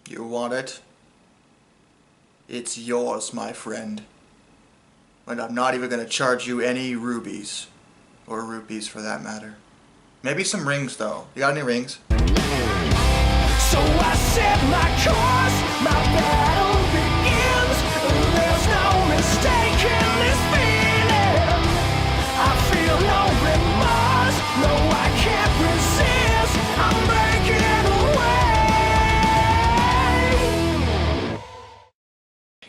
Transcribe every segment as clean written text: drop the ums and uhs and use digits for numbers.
You want it? It's yours, my friend. And I'm not even gonna charge you any rubies. Or rupees for that matter. Maybe some rings though. You got any rings? So I set my course, my battle begins. There's no mistaking this feeling. I feel no remorse, no I can't resist. I'm breaking away.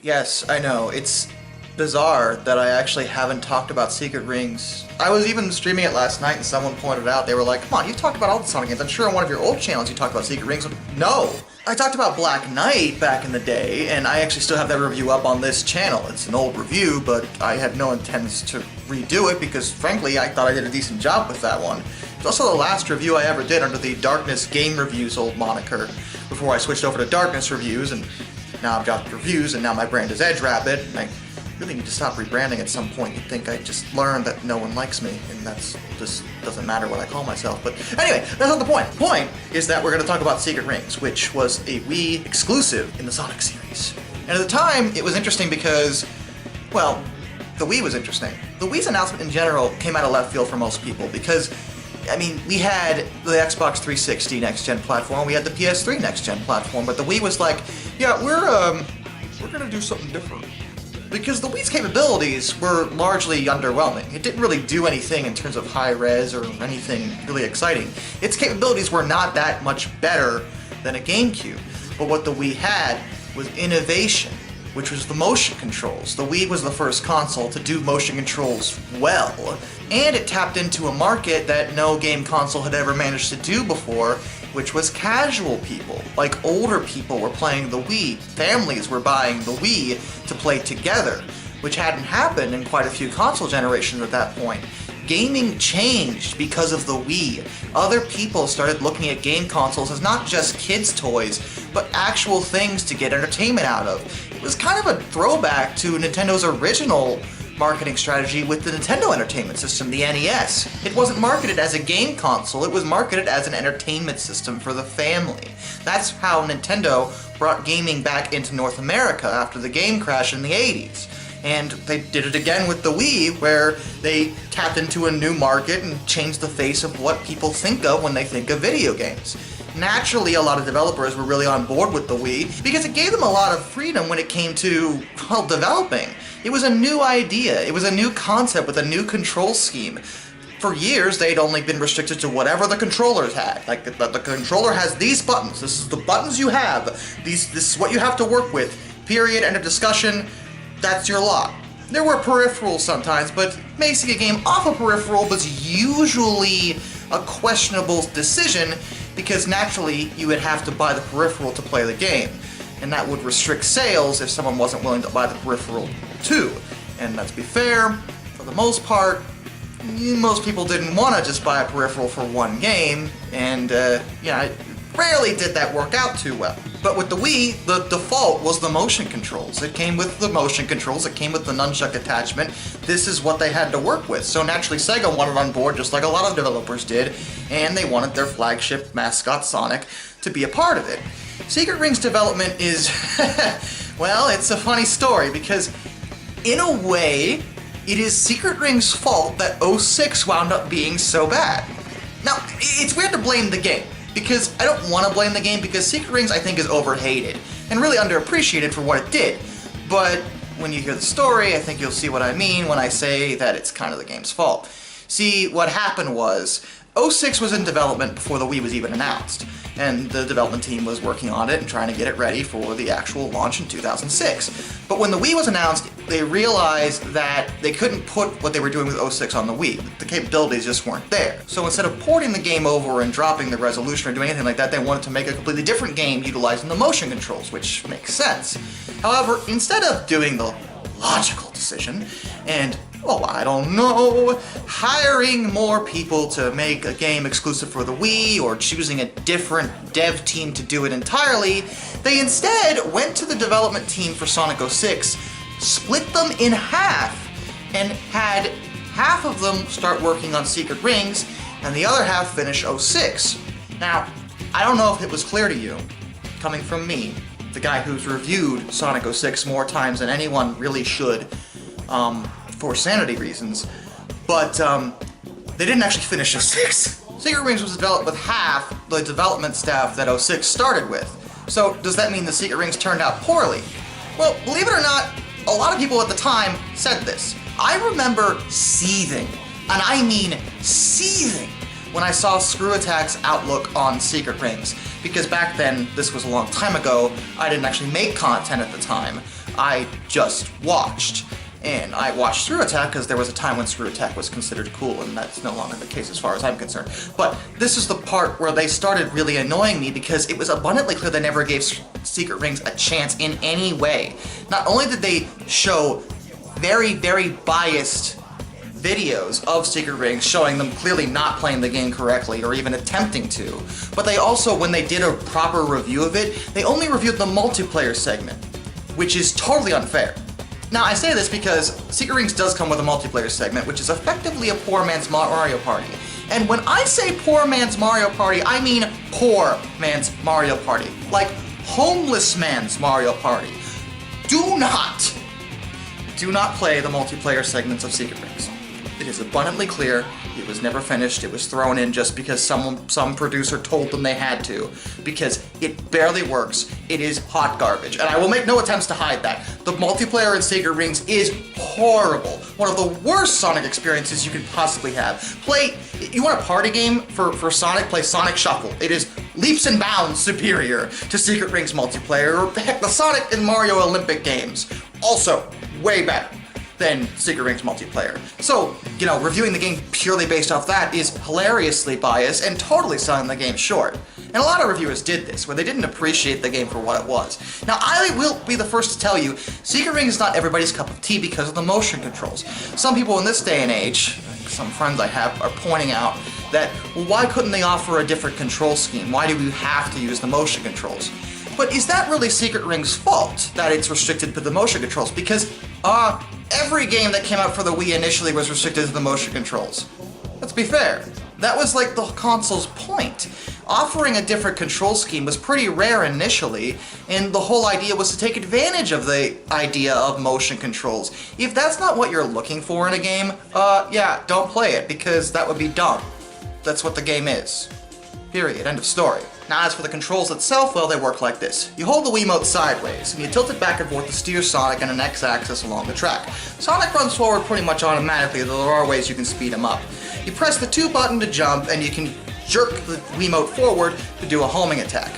Yes, I know. It's bizarre that I actually haven't talked about Secret Rings. I was even streaming it last night and someone pointed out, they were like, come on, you've talked about all the Sonic games. I'm sure on one of your old channels you talked about Secret Rings. No! I talked about Black Knight back in the day, and I actually still have that review up on this channel. It's an old review, but I had no intents to redo it because, frankly, I thought I did a decent job with that one. It's also the last review I ever did under the Darkness Game Reviews old moniker, before I switched over to Darkness Reviews, and now I've got reviews, and now my brand is Edge Rabbit, and I really need to stop rebranding at some point. You'd think I just learned that no one likes me, and that's just doesn't matter what I call myself. But anyway, that's not the point. The point is that we're going to talk about Secret Rings, which was a Wii exclusive in the Sonic series. And at the time, it was interesting because, well, the Wii was interesting. The Wii's announcement in general came out of left field for most people because, I mean, we had the Xbox 360 next-gen platform, we had the PS3 next-gen platform, but the Wii was like, yeah, we're going to do something different. Because the Wii's capabilities were largely underwhelming. It didn't really do anything in terms of high res or anything really exciting. Its capabilities were not that much better than a GameCube. But what the Wii had was innovation, which was the motion controls. The Wii was the first console to do motion controls well, and it tapped into a market that no game console had ever managed to do before, which was casual people. Like, older people were playing the Wii, families were buying the Wii to play together, which hadn't happened in quite a few console generations at that point. Gaming changed because of the Wii. Other people started looking at game consoles as not just kids' toys, but actual things to get entertainment out of. It was kind of a throwback to Nintendo's original marketing strategy with the Nintendo Entertainment System, the NES. It wasn't marketed as a game console, it was marketed as an entertainment system for the family. That's how Nintendo brought gaming back into North America after the game crash in the 80s. And they did it again with the Wii, where they tapped into a new market and changed the face of what people think of when they think of video games. Naturally, a lot of developers were really on board with the Wii because it gave them a lot of freedom when it came to, well, developing. It was a new idea, it was a new concept with a new control scheme. For years, they'd only been restricted to whatever the controllers had. Like, the controller has these buttons, this is the buttons you have, this is what you have to work with, period, end of discussion, that's your lot. There were peripherals sometimes, but basing a game off a peripheral was usually a questionable decision because naturally you would have to buy the peripheral to play the game. And that would restrict sales if someone wasn't willing to buy the peripheral too. And let's be fair, for the most part, most people didn't want to just buy a peripheral for one game, and rarely did that work out too well. But with the Wii, the default was the motion controls. It came with the motion controls, it came with the nunchuck attachment. This is what they had to work with. So naturally Sega wanted on board just like a lot of developers did, and they wanted their flagship mascot Sonic to be a part of it. Secret Rings development is, well, it's a funny story because in a way, it is Secret Rings' fault that 06 wound up being so bad. Now, it's weird to blame the game, because I don't want to blame the game because Secret Rings I think is overhated and really underappreciated for what it did. But when you hear the story, I think you'll see what I mean when I say that it's kind of the game's fault. See, what happened was, 06 was in development before the Wii was even announced, and the development team was working on it and trying to get it ready for the actual launch in 2006. But when the Wii was announced, they realized that they couldn't put what they were doing with 06 on the Wii. The capabilities just weren't there. So instead of porting the game over and dropping the resolution or doing anything like that, they wanted to make a completely different game utilizing the motion controls, which makes sense. However, instead of doing the logical decision and, oh, I don't know, hiring more people to make a game exclusive for the Wii or choosing a different dev team to do it entirely, they instead went to the development team for Sonic 06, split them in half, and had half of them start working on Secret Rings and the other half finish 06. Now, I don't know if it was clear to you, coming from me, the guy who's reviewed Sonic 06 more times than anyone really should, for sanity reasons, but they didn't actually finish 06. Secret Rings was developed with half the development staff that 06 started with. So does that mean the Secret Rings turned out poorly? Well, believe it or not, a lot of people at the time said this. I remember seething, and I mean seething, when I saw Screw Attack's outlook on Secret Rings. Because back then, this was a long time ago, I didn't actually make content at the time. I just watched. And I watched Screw Attack because there was a time when Screw Attack was considered cool, and that's no longer the case as far as I'm concerned. But this is the part where they started really annoying me because it was abundantly clear they never gave Secret Rings a chance in any way. Not only did they show very, very biased videos of Secret Rings showing them clearly not playing the game correctly or even attempting to, but they also, when they did a proper review of it, they only reviewed the multiplayer segment, which is totally unfair. Now, I say this because Secret Rings does come with a multiplayer segment, which is effectively a poor man's Mario Party. And when I say poor man's Mario Party, I mean poor man's Mario Party. Like homeless man's Mario Party. Do not play the multiplayer segments of Secret Rings. It is abundantly clear it was never finished. It was thrown in just because some producer told them they had to, because it barely works. It is hot garbage, and I will make no attempts to hide that. The multiplayer in Secret Rings is horrible. One of the worst Sonic experiences you could possibly have. You want a party game for Sonic? Play Sonic Shuffle. It is leaps and bounds superior to Secret Rings multiplayer, or heck, the Sonic and Mario Olympic games. Also, way better than Secret Rings multiplayer. So, reviewing the game purely based off that is hilariously biased and totally selling the game short. And a lot of reviewers did this, where they didn't appreciate the game for what it was. Now, I will be the first to tell you, Secret Rings is not everybody's cup of tea because of the motion controls. Some people in this day and age, some friends I have, are pointing out that, well, why couldn't they offer a different control scheme? Why do we have to use the motion controls? But is that really Secret Rings' fault, that it's restricted to the motion controls? Because, every game that came out for the Wii initially was restricted to the motion controls. Let's be fair. That was like the console's point. Offering a different control scheme was pretty rare initially, and the whole idea was to take advantage of the idea of motion controls. If that's not what you're looking for in a game, yeah, don't play it, because that would be dumb. That's what the game is. Period. End of story. Now, as for the controls itself, well, they work like this. You hold the Wiimote sideways, and you tilt it back and forth to steer Sonic on an X-axis along the track. Sonic runs forward pretty much automatically, though there are ways you can speed him up. You press the 2 button to jump, and you can jerk the Wiimote forward to do a homing attack.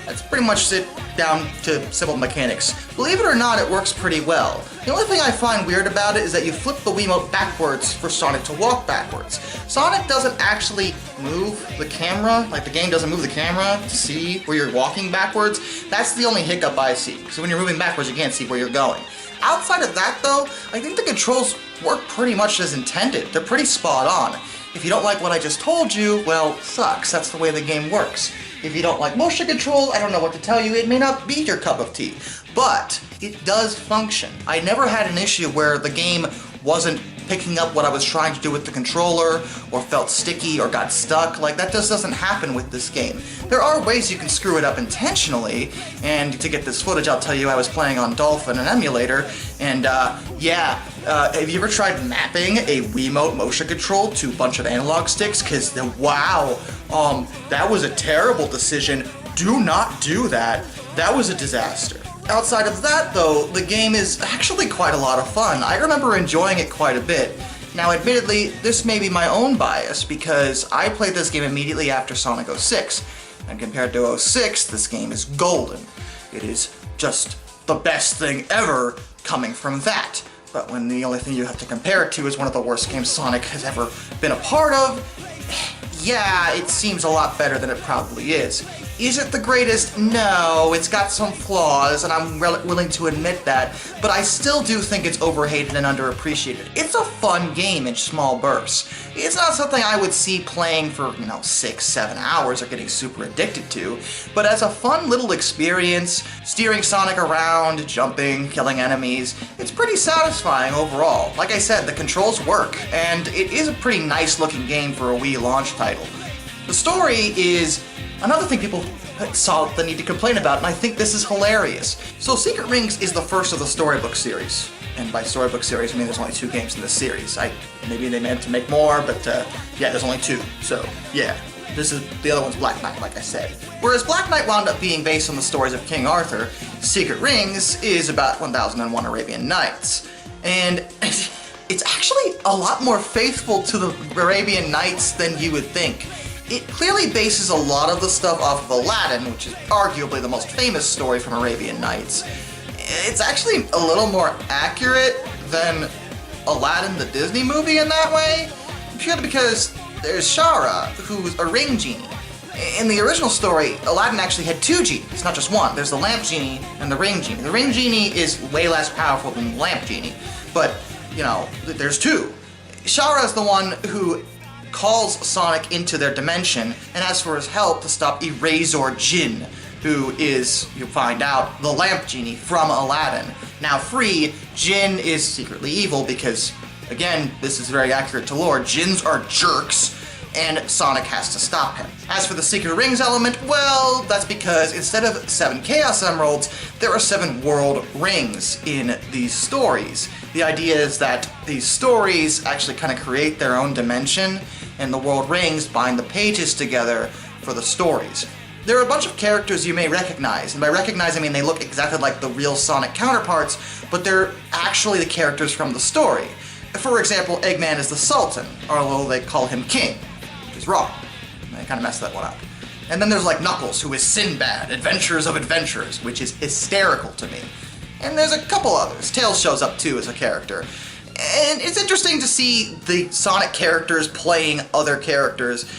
That's pretty much it down to simple mechanics. Believe it or not, it works pretty well. The only thing I find weird about it is that you flip the Wiimote backwards for Sonic to walk backwards. Sonic doesn't actually move the camera, like the game doesn't move the camera to see where you're walking backwards. That's the only hiccup I see. So when you're moving backwards, you can't see where you're going. Outside of that though, I think the controls work pretty much as intended. They're pretty spot on. If you don't like what I just told you, well, sucks. That's the way the game works. If you don't like motion control, I don't know what to tell you. It may not be your cup of tea, but it does function. I never had an issue where the game wasn't picking up what I was trying to do with the controller, or felt sticky, or got stuck. Like, that just doesn't happen with this game. There are ways you can screw it up intentionally, and to get this footage, I'll tell you I was playing on Dolphin, an emulator, and have you ever tried mapping a Wiimote motion control to a bunch of analog sticks? Because, wow, that was a terrible decision. Do not do that. That was a disaster. Outside of that, though, the game is actually quite a lot of fun. I remember enjoying it quite a bit. Now, admittedly, this may be my own bias, because I played this game immediately after Sonic 06, and compared to 06, this game is golden. It is just the best thing ever coming from that. But when the only thing you have to compare it to is one of the worst games Sonic has ever been a part of, yeah, it seems a lot better than it probably is. Is it the greatest? No, it's got some flaws, and I'm willing to admit that, but I still do think it's overhated and underappreciated. It's a fun game in small bursts. It's not something I would see playing for, 6-7 hours or getting super addicted to, but as a fun little experience, steering Sonic around, jumping, killing enemies, it's pretty satisfying overall. Like I said, the controls work, and it is a pretty nice looking game for a Wii launch title. The story is another thing people saw the need to complain about, and I think this is hilarious. So Secret Rings is the first of the storybook series. And by storybook series, I mean there's only 2 games in this series. Maybe they meant to make more, but yeah, there's only 2. So yeah, the other one's Black Knight, like I said. Whereas Black Knight wound up being based on the stories of King Arthur, Secret Rings is about 1001 Arabian Nights. And it's actually a lot more faithful to the Arabian Nights than you would think. It clearly bases a lot of the stuff off of Aladdin, which is arguably the most famous story from Arabian Nights. It's actually a little more accurate than Aladdin the Disney movie in that way, purely because there's Shara, who's a ring genie. In the original story, Aladdin actually had 2 genies, not just one. There's the lamp genie and the ring genie. The ring genie is way less powerful than the lamp genie, but, you know, there's 2. Shara is the one who calls Sonic into their dimension and asks for his help to stop Erasor Jin, who is, you find out, the lamp genie from Aladdin. Now free, Jin is secretly evil because, again, this is very accurate to lore, Jinns are jerks, and Sonic has to stop him. As for the Secret Rings element, well, that's because instead of 7 Chaos Emeralds, there are 7 World Rings in these stories. The idea is that these stories actually kind of create their own dimension, and the World Rings bind the pages together for the stories. There are a bunch of characters you may recognize, and by recognize I mean they look exactly like the real Sonic counterparts, but they're actually the characters from the story. For example, Eggman is the Sultan, although they call him King, which is wrong. They kind of messed that one up. And then there's like Knuckles, who is Sinbad, Adventures of Adventures, which is hysterical to me. And there's a couple others. Tails shows up too as a character. And it's interesting to see the Sonic characters playing other characters.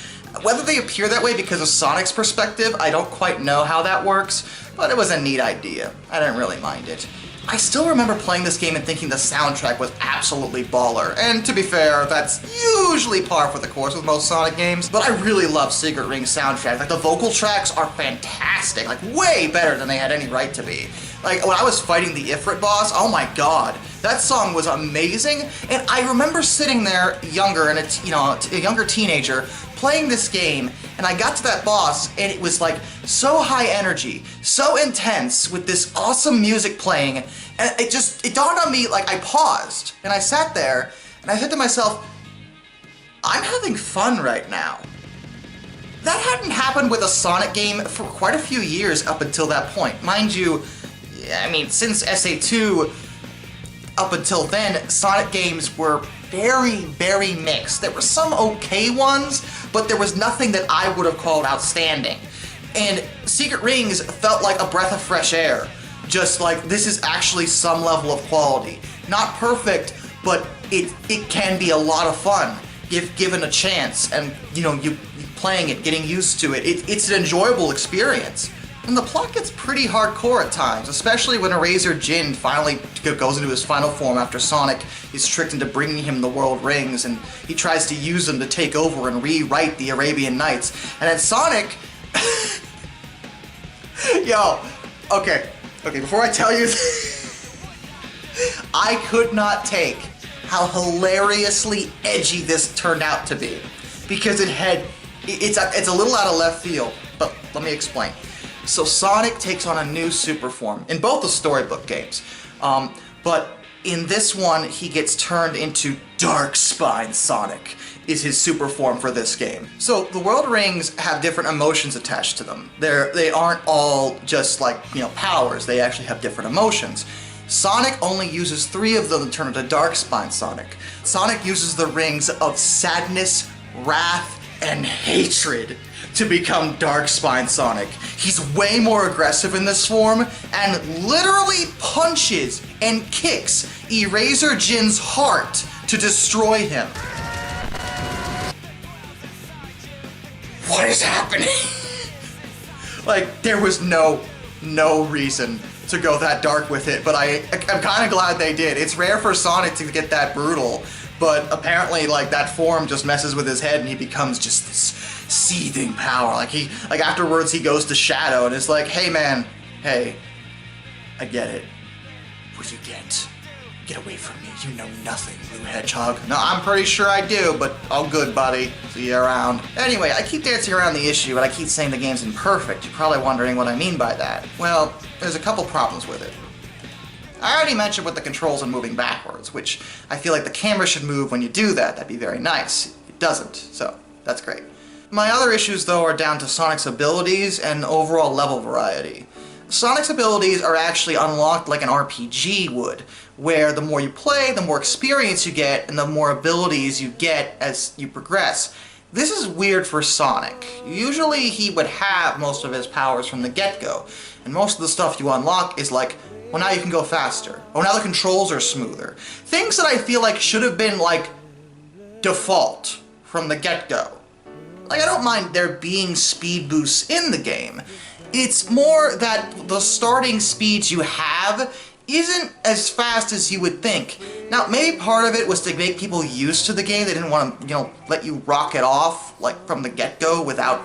Whether they appear that way because of Sonic's perspective, I don't quite know how that works, but it was a neat idea. I didn't really mind it. I still remember playing this game and thinking the soundtrack was absolutely baller, and to be fair, that's usually par for the course with most Sonic games, but I really love Secret Ring's soundtrack. Like, the vocal tracks are fantastic, like way better than they had any right to be. Like, when I was fighting the Ifrit boss, oh my god, that song was amazing, and I remember sitting there younger, and a younger teenager, playing this game, and I got to that boss, and it was like so high energy, so intense, with this awesome music playing, and it dawned on me, like, I paused, and I sat there, and I said to myself, I'm having fun right now. That hadn't happened with a Sonic game for quite a few years up until that point. Mind you, I mean, since SA2, up until then, Sonic games were very, very mixed. There were some okay ones, but there was nothing that I would have called outstanding. And Secret Rings felt like a breath of fresh air. Just like, this is actually some level of quality. Not perfect, but it can be a lot of fun if given a chance, and you playing it, getting used to it. It's an enjoyable experience. And the plot gets pretty hardcore at times, especially when Erasor Jin finally goes into his final form after Sonic is tricked into bringing him the World Rings, and he tries to use them to take over and rewrite the Arabian Nights. And then Sonic... Yo, okay, before I tell you I could not take how hilariously edgy this turned out to be. Because it's a little out of left field, but let me explain. So Sonic takes on a new super form in both the storybook games, but in this one he gets turned into Dark Spine Sonic, is his super form for this game. So the World Rings have different emotions attached to them. They aren't all just like, powers, they actually have different emotions. Sonic only uses 3 of them to turn into Dark Spine Sonic. Sonic uses the rings of sadness, wrath, and hatred to become Dark Spine Sonic. He's way more aggressive in this form and literally punches and kicks Erasor Jin's heart to destroy him. What is happening? Like, there was no reason to go that dark with it, but I'm kind of glad they did. It's rare for Sonic to get that brutal, but apparently, like, that form just messes with his head and he becomes just this seething power. Like afterwards he goes to Shadow and is like, hey man, hey, I get it. What you get Get away from me, you know nothing, Blue Hedgehog. No, I'm pretty sure I do, but all good, buddy. See you around. Anyway, I keep dancing around the issue, and I keep saying the game's imperfect. You're probably wondering what I mean by that. Well, there's a couple problems with it. I already mentioned with the controls and moving backwards, which I feel like the camera should move when you do that. That'd be very nice. It doesn't, so that's great. My other issues, though, are down to Sonic's abilities and overall level variety. Sonic's abilities are actually unlocked like an RPG would, where the more you play, the more experience you get, and the more abilities you get as you progress. This is weird for Sonic. Usually he would have most of his powers from the get-go, and most of the stuff you unlock is like, well, now you can go faster. Oh, now the controls are smoother. Things that I feel like should have been like default from the get-go. Like, I don't mind there being speed boosts in the game. It's more that the starting speeds you have isn't as fast as you would think. Now, maybe part of it was to make people used to the game. They didn't want to, let you rock it off, like, from the get-go without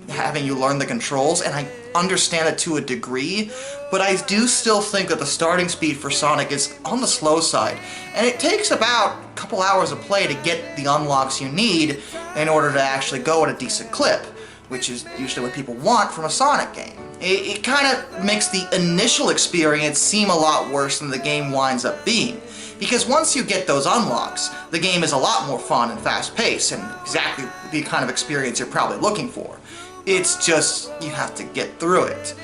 having you learn the controls, and I understand it to a degree, but I do still think that the starting speed for Sonic is on the slow side, and it takes about a couple hours of play to get the unlocks you need in order to actually go at a decent clip, which is usually what people want from a Sonic game. It kind of makes the initial experience seem a lot worse than the game winds up being, because once you get those unlocks, the game is a lot more fun and fast-paced, and exactly the kind of experience you're probably looking for. It's just, you have to get through it,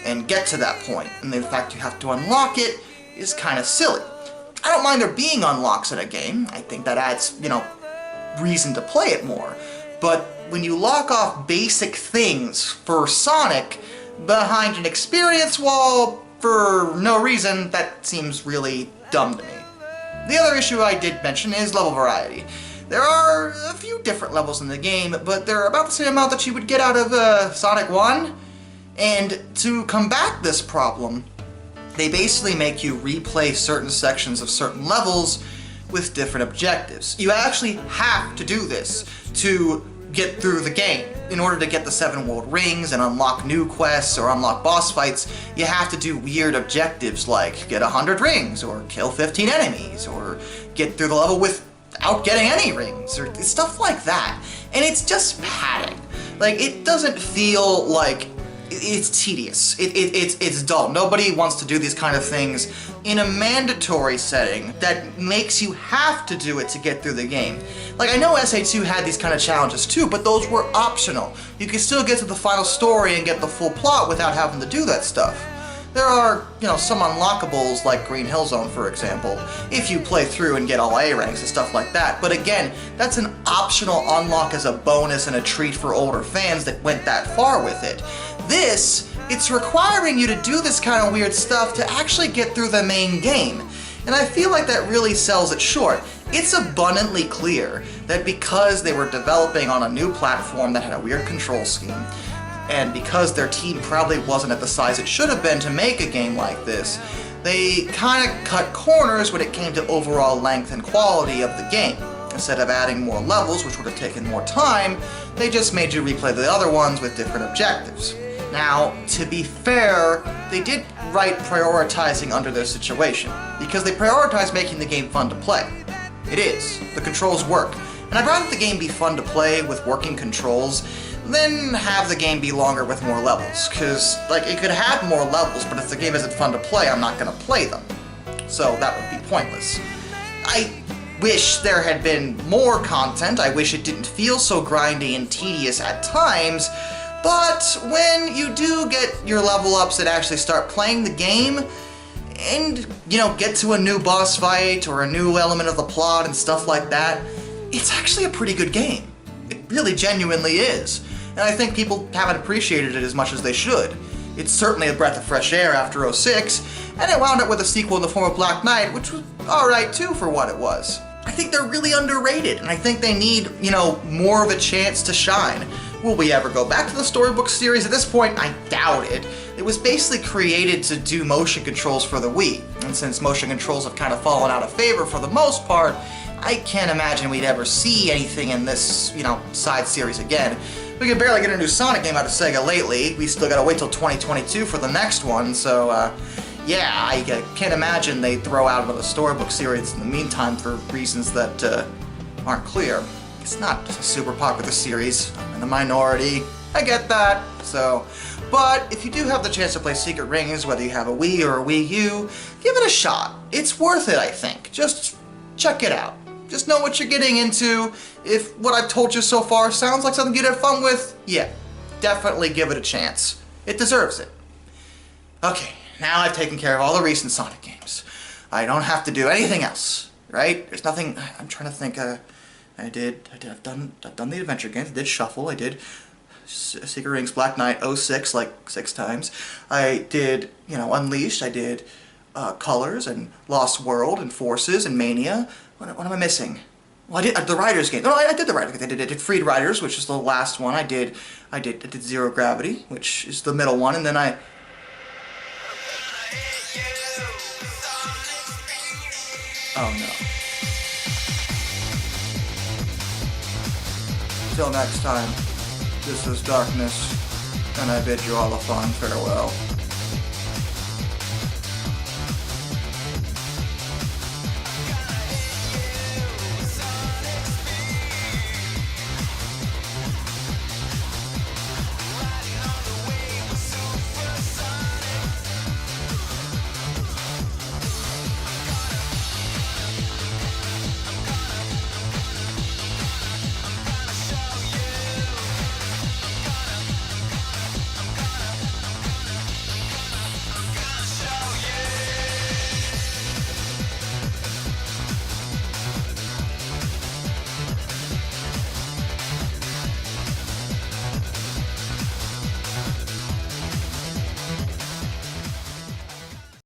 and get to that point, and the fact you have to unlock it is kind of silly. I don't mind there being unlocks in a game. I think that adds, reason to play it more, but when you lock off basic things for Sonic behind an experience wall for no reason, that seems really dumb to me. The other issue I did mention is level variety. There are a few different levels in the game, but they're about the same amount that you would get out of Sonic 1. And to combat this problem, they basically make you replay certain sections of certain levels with different objectives. You actually have to do this to get through the game. In order to get the 7 world rings and unlock new quests or unlock boss fights, you have to do weird objectives like get 100 rings, or kill 15 enemies, or get through the level without getting any rings, or stuff like that. And it's just padding. Like, it doesn't feel like it's tedious. It's dull. Nobody wants to do these kind of things in a mandatory setting that makes you have to do it to get through the game. Like, I know SA2 had these kind of challenges too, but those were optional. You could still get to the final story and get the full plot without having to do that stuff. There are, some unlockables like Green Hill Zone, for example, if you play through and get all A ranks and stuff like that. But again, that's an optional unlock as a bonus and a treat for older fans that went that far with it. It's requiring you to do this kind of weird stuff to actually get through the main game. And I feel like that really sells it short. It's abundantly clear that because they were developing on a new platform that had a weird control scheme, and because their team probably wasn't at the size it should have been to make a game like this, they kind of cut corners when it came to overall length and quality of the game. Instead of adding more levels, which would have taken more time, they just made you replay the other ones with different objectives. Now, to be fair, they did right prioritizing under their situation, because they prioritized making the game fun to play. It is. The controls work. And I'd rather the game be fun to play with working controls than have the game be longer with more levels, because, it could have more levels, but if the game isn't fun to play, I'm not going to play them. So that would be pointless. I wish there had been more content. I wish it didn't feel so grindy and tedious at times. But when you do get your level ups and actually start playing the game, and, get to a new boss fight or a new element of the plot and stuff like that, it's actually a pretty good game. It really genuinely is. And I think people haven't appreciated it as much as they should. It's certainly a breath of fresh air after 06, and it wound up with a sequel in the form of Black Knight, which was alright too for what it was. I think they're really underrated, and I think they need, more of a chance to shine. Will we ever go back to the storybook series? At this point, I doubt it. It was basically created to do motion controls for the Wii, and since motion controls have kind of fallen out of favor for the most part, I can't imagine we'd ever see anything in this, side series again. We can barely get a new Sonic game out of Sega lately. We still gotta wait till 2022 for the next one, so, yeah, I can't imagine they throw out another storybook series in the meantime for reasons that aren't clear. It's not a super popular series. I'm in the minority. I get that. So, but if you do have the chance to play Secret Rings, whether you have a Wii or a Wii U, give it a shot. It's worth it, I think. Just check it out. Just know what you're getting into. If what I've told you so far sounds like something you'd have fun with, yeah, definitely give it a chance. It deserves it. Okay, now I've taken care of all the recent Sonic games. I don't have to do anything else, right? There's nothing. I'm trying to think. I've done the adventure games. I did Shuffle. I did Secret Rings Black Knight 06 like 6 times. I did, Unleashed. I did Colors and Lost World and Forces and Mania. What am I missing? Well, I did the Riders game. No, I did the Riders. I did Freed Riders, which is the last one. I did Zero Gravity, which is the middle one, and then I. Oh no. Till next time, this is Darkness, and I bid you all a fond farewell.